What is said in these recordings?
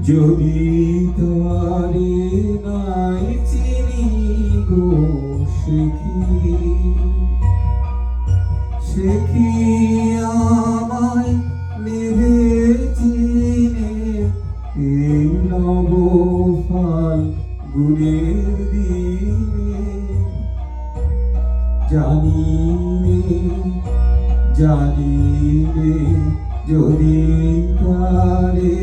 যদি তারে নাই চিনি গো সে কি আমায় নেবে চিনে এই নব ফাল গুণের দিনে জানিলে যদি তারে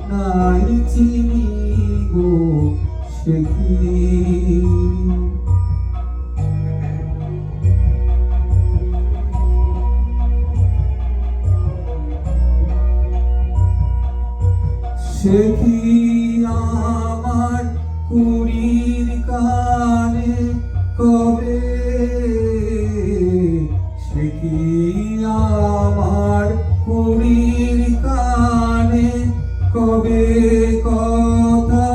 নাই চিনি গো সে কি আমার কুড়ির কানে কবে সে কি আমার কুড়ির কানে কবে কথা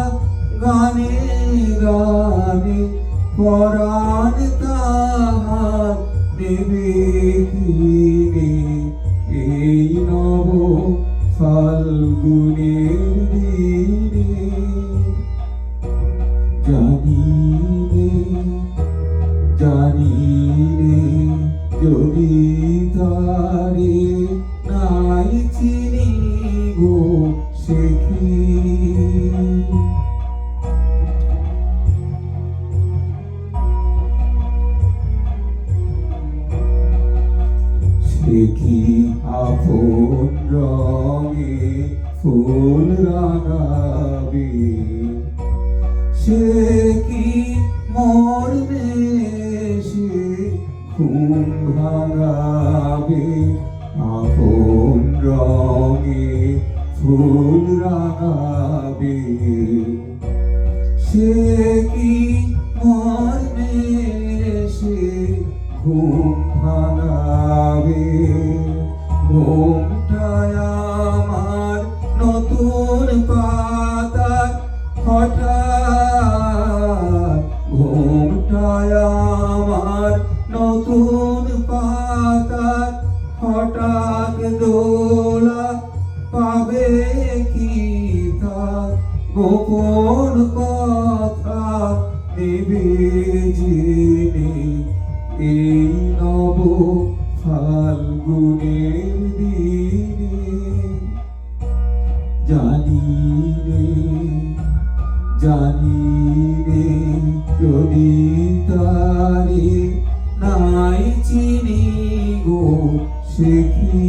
গানে গানে পরাণ তাহার নেবে কিনে এই নব ফাল্গুনের দিনে জানিলে যদি তারে নাই চিনি গো সে কি আপন রঙে ফুল রাঙাবে সে কি মরবে সে ঘুম ভাঙাবে আপন রঙে ফুল রাঙাবে সে কি মরবে সে ঘুম ভাঙাবে ঘুমটায় আমার নতুন পাতা হঠাৎ ঘুমটায় আমার নতুন পাতা হঠাৎ দোলা পাবে কি তার গোপন কথা নেবে জেনে এই নব ফাল্গুনের দিনে জানিলে যদি তারে নাই চিনি গো সে কি